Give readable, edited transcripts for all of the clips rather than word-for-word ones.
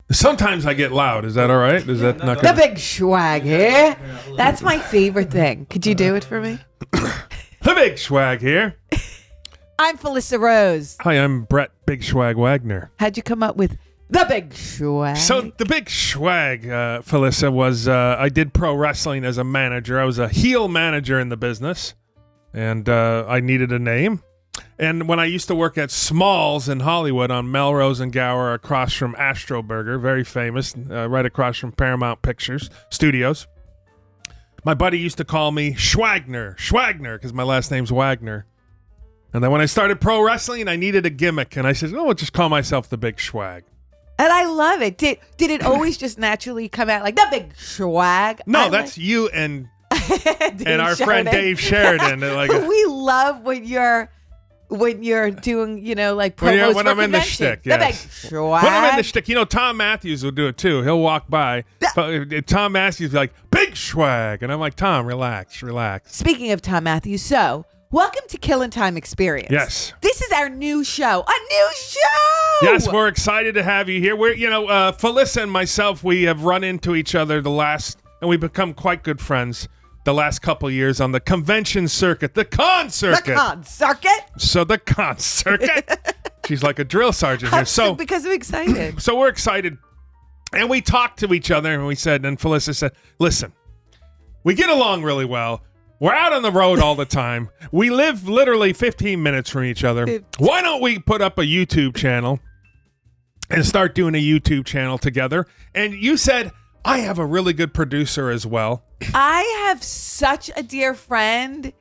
Sometimes I get loud. Is that all right? Is that not The good? big schwag here. That's my favorite thing. Could you do it for me? The Big Schwag here. I'm Felissa Rose. Hi, I'm Brett Big Schwag Wagner. How'd you come up with the big schwag? So the Big Schwag, Felissa, was I did pro wrestling as a manager. I was a heel manager in the business, and I needed a name. And when I used to work at Smalls in Hollywood on Melrose and Gower across from Astro Burger, very famous, right across from Paramount Pictures Studios, my buddy used to call me Schwagner, because my last name's Wagner. And then when I started pro wrestling, I needed a gimmick. And I said, oh, I'll just call myself the Big Schwag. And I love it. Did it always just naturally come out like the big schwag? No, that's you and our friend Dave Sheridan. Like, we love when you're doing, like promos when for I'm in the convention. shtick, The yes. big schwag. When I'm in the shtick, Tom Matthews will do it too. He'll walk by. But Tom Matthews will be like, Big Schwag. And I'm like, Tom, relax. Speaking of Tom Matthews, so welcome to Killing Time Experience. Yes. This is our new show. A new show! Yes, we're excited to have you here. We're, Felissa and myself, we have run into each other and we've become quite good friends the last couple years on the convention circuit, the con circuit. The con circuit? So the con circuit. She's like a drill sergeant here. So because I'm excited. So we're excited. And we talked to each other and Felissa said, listen, we get along really well. We're out on the road all the time. We live literally 15 minutes from each other. Why don't we put up a YouTube channel and start doing a YouTube channel together? And you said, I have a really good producer as well. I have such a dear friend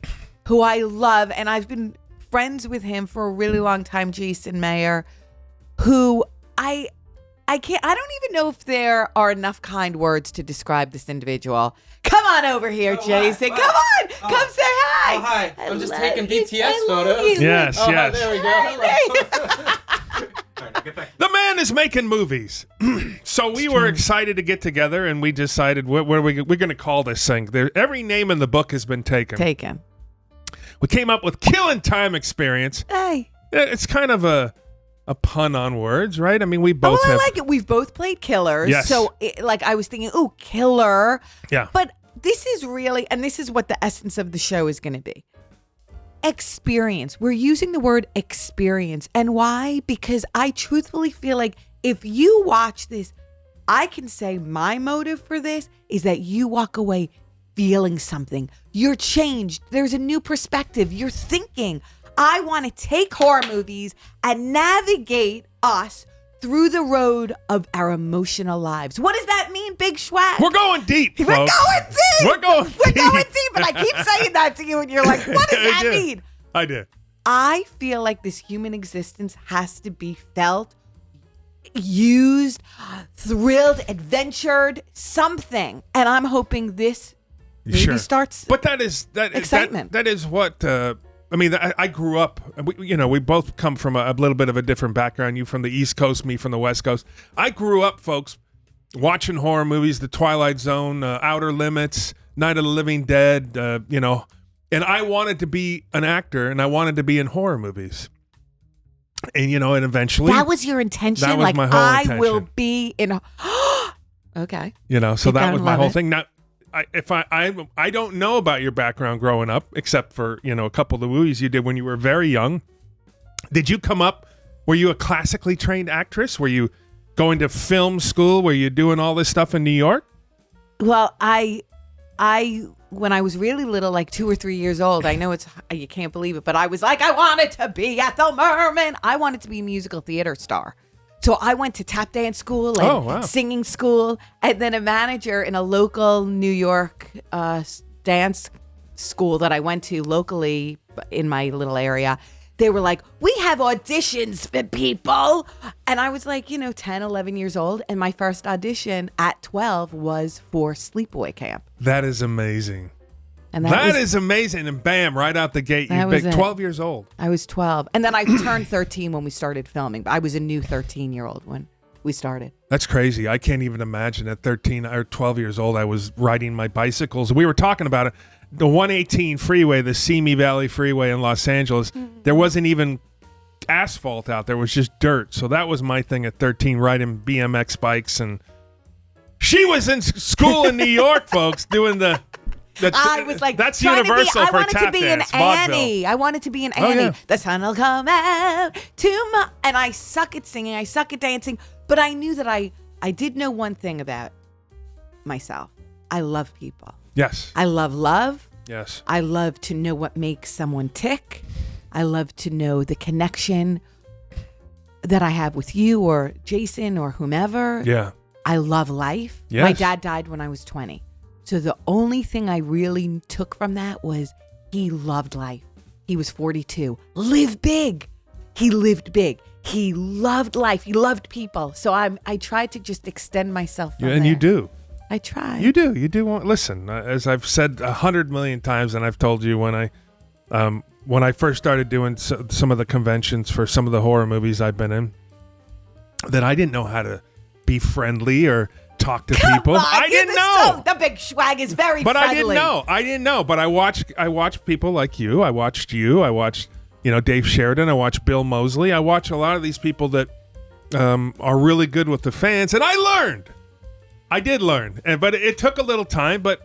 who I love, and I've been friends with him for a really long time, Jason Mayer, who I don't even know if there are enough kind words to describe this individual. Come on over here, Jason. Hi. Come on. Come say hi. Oh, hi. I'm just taking you. BTS I love photos. you. Yes, Oh, yes. there we go. Hello. All right, now get back. The man is making movies. So we were excited to get together, and we decided we're going to call this thing. Every name in the book has been taken. We came up with Killing Time Experience. Hey. It's kind of a pun on words, right? I mean, we both I have... like it. We've both played killers. Yes. So, I was thinking, ooh, killer. Yeah. But this is really, and this is what the essence of the show is going to be. Experience. We're using the word experience. And why? Because I truthfully feel like if you watch this, I can say my motive for this is that you walk away feeling something. You're changed. There's a new perspective. You're thinking. I want to take horror movies and navigate us through the road of our emotional lives. What does that mean, Big Schwag? We're going deep, folks. We're going deep. We're going deep. And I keep saying that to you, and you're like, what does that mean? I did. I feel like this human existence has to be felt, used, thrilled, adventured, something. And I'm hoping this maybe starts But that is excitement. That is what... I grew up, we both come from a little bit of a different background. You from the East Coast, me from the West Coast. I grew up, folks, watching horror movies, The Twilight Zone, Outer Limits, Night of the Living Dead, and I wanted to be an actor, and I wanted to be in horror movies. And, and eventually... That was your intention? That was my whole intention. I will be in... Okay. So that was my whole it. thing. Now, I don't know about your background growing up, except for, a couple of the movies you did when you were very young. Did you come up, were you a classically trained actress? Were you going to film school? Were you doing all this stuff in New York? Well, I when I was really little, like 2 or 3 years old, I know you can't believe it, but I was like, I wanted to be Ethel Merman. I wanted to be a musical theater star. So I went to tap dance school and singing school, and then a manager in a local New York dance school that I went to locally in my little area. They were like, we have auditions for people. And I was like, 10, 11 years old. And my first audition at 12 was for Sleepaway Camp. That is amazing. And that is amazing. And bam, right out the gate, you're big. 12 years old. I was 12. And then I turned 13 when we started filming. But I was a new 13-year-old when we started. That's crazy. I can't even imagine at 13 or 12 years old, I was riding my bicycles. We were talking about it. The 118 freeway, the Simi Valley Freeway in Los Angeles, there wasn't even asphalt out there. It was just dirt. So that was my thing at 13, riding BMX bikes. And she was in school in New York, folks, doing the I was like, that's trying universal to be, for I wanted tap to be dance, an vaudeville. Annie. I wanted to be an Annie. yeah. The sun will come out tomorrow. And I suck at singing. I suck at dancing. But I knew that I did know one thing about myself. I love people. Yes. I love love. Yes. I love to know what makes someone tick. I love to know the connection that I have with you or Jason or whomever. Yeah. I love life. Yes. My dad died when I was 20. So the only thing I really took from that was he loved life. He was 42. Live big. He lived big. He loved life. He loved people. So I tried to just extend myself from And there. you do. I try. You do. You do. Listen, as I've said 100 million times, and I've told you when I first started doing some of the conventions for some of the horror movies I've been in, that I didn't know how to be friendly or talk to people. I didn't know. The big schwag is very But friendly. I didn't know. But I watched people like you. I watched you. I watched Dave Sheridan. I watched Bill Moseley. I watch a lot of these people that are really good with the fans, and I learned. I did learn, but it took a little time. But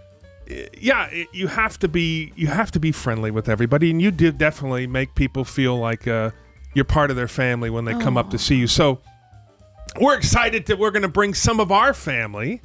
you have to be friendly with everybody, and you did definitely make people feel like you're part of their family when they come up to see you. So we're excited that we're going to bring some of our family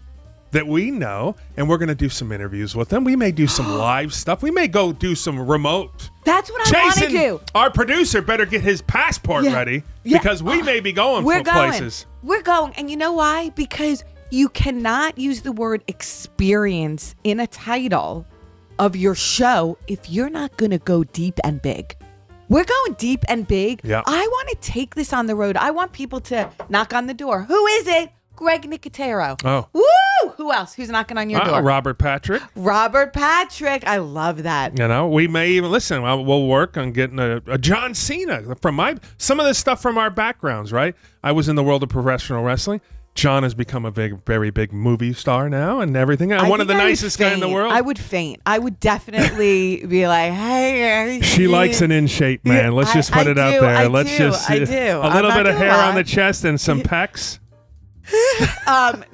that we know, and we're going to do some interviews with them. We may do some live stuff. We may go do some remote. That's what I want to Jason, do. our producer, better get his passport ready because we may be going places. We're going. And you know why? Because you cannot use the word experience in a title of your show if you're not going to go deep and big. We're going deep and big. Yeah. I want to take this on the road. I want people to knock on the door. Who is it? Greg Nicotero. Oh. Woo! Who else? Who's knocking on your door? Robert Patrick. Robert Patrick. I love that. We may even listen. We'll work on getting a John Cena from some of this stuff from our backgrounds. Right? I was in the world of professional wrestling. John has become a very big movie star now and everything. And one of the nicest guys in the world. I would faint. I would definitely be like, hey. She likes an in shape man. Let's just put it out there. I do. A little bit of hair on the chest and some pecs.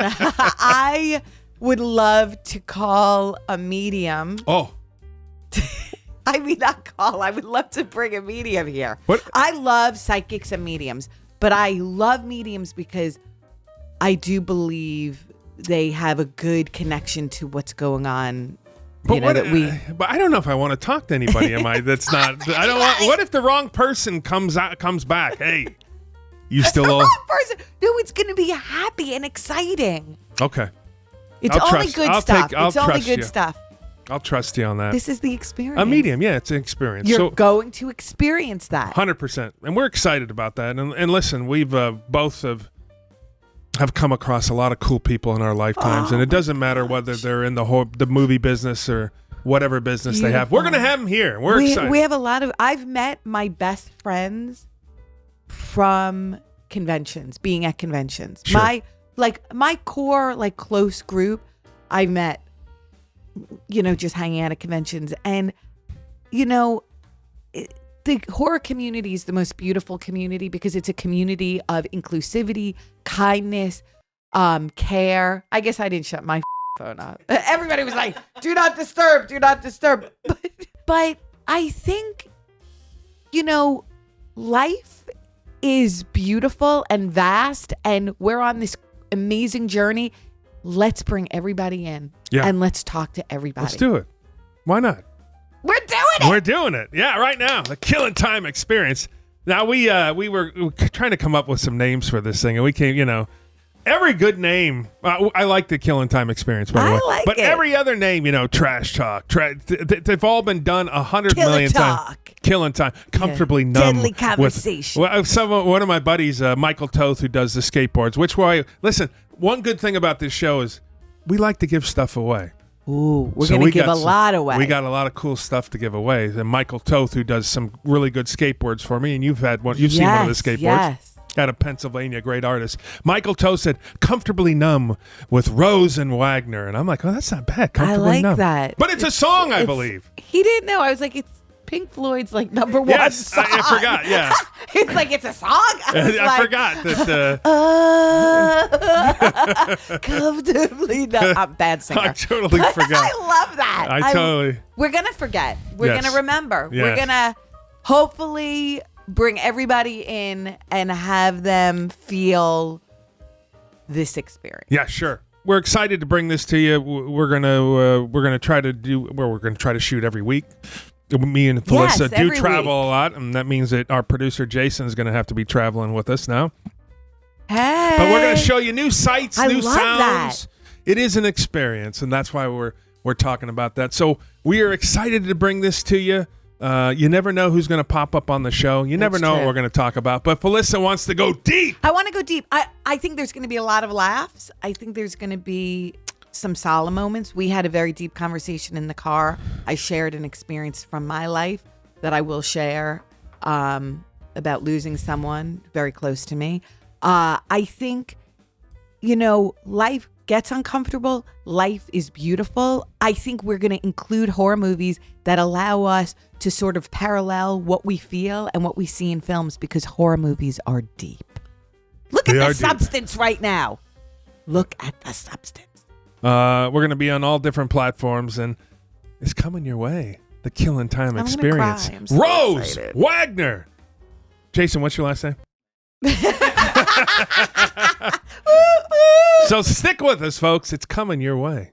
I would love to call a medium. Oh. I mean, not call. I would love to bring a medium here. What? I love psychics and mediums, but I love mediums because I do believe they have a good connection to what's going on. But I don't know if I want to talk to anybody. That's not. I don't want. What if the wrong person comes back? Hey, you still the all wrong person? No, it's going to be happy and exciting. Okay. It's only good stuff. It's only good stuff. I'll trust you on that. This is the experience. A medium, yeah, it's an experience. You're going to experience that. 100%, and we're excited about that. And listen, we've both have come across a lot of cool people in our lifetimes, and it doesn't matter whether they're in the movie business or whatever business they have. We're going to have them here. We're excited. We have a lot of. I've met my best friends from conventions, being at conventions. Sure. My core close group, I met, just hanging out at conventions, and the horror community is the most beautiful community because it's a community of inclusivity, kindness, care. I guess I didn't shut my phone off. Everybody was like, do not disturb, do not disturb. But I think, life is beautiful and vast, and we're on this amazing journey. Let's bring everybody in and let's talk to everybody. Let's do it. Why not? We're doing it. We're doing it. Yeah, right now. The Killing Time Experience. Now, we were trying to come up with some names for this thing, and we came, every good name. I like the Killing Time Experience, by the way. But every other name, Trash Talk, they've all been done 100 million times. Killing Time. Comfortably numb. Deadly Conversation. One of my buddies, Michael Toth, who does the skateboards, listen, one good thing about this show is we like to give stuff away. Ooh, we're going to give a lot away. We got a lot of cool stuff to give away. And Michael Toth, who does some really good skateboards for me, and you've had one. You've seen one of the skateboards. Yes. Out of Pennsylvania, great artist. Michael Toth said, "Comfortably Numb" with Rose and Wagner, and I'm like, oh, that's not bad. Comfortably I like Numb. that. But it's a song, I believe. He didn't know. I was like, Pink Floyd's like number one Yes, song. I forgot. Yeah, It's like it's a song. I forgot that. Comfortably. No, I'm a bad singer. I totally forgot. I love that. I totally. We're going to forget. We're Yes. going to remember. Yes. We're going to hopefully bring everybody in and have them feel this experience. Yeah, sure. We're excited to bring this to you. We're gonna try to we're gonna try to shoot every week. Me and Felissa Yes, do every travel week. a lot, and that means that our producer Jason is gonna have to be traveling with us now. Hey. But we're gonna show you new sights, I new love sounds. that. It is an experience, and that's why we're talking about that. So we are excited to bring this to you. You never know who's going to pop up on the show. You never That's know what true. we're going to talk about. But Felissa wants to go deep. I want to go deep. I think there's going to be a lot of laughs. I think there's going to be some solemn moments. We had a very deep conversation in the car. I shared an experience from my life that I will share about losing someone very close to me. I think, life gets uncomfortable. Life is beautiful. I think we're going to include horror movies that allow us to sort of parallel what we feel and what we see in films, because horror movies are deep. Look They at are the deep. substance right now. Look at the substance. We're going to be on all different platforms, and it's coming your way. The Killing Time I'm gonna Experience. cry. I'm so Rose excited. Wagner. Jason, what's your last name? So stick with us, folks. It's coming your way.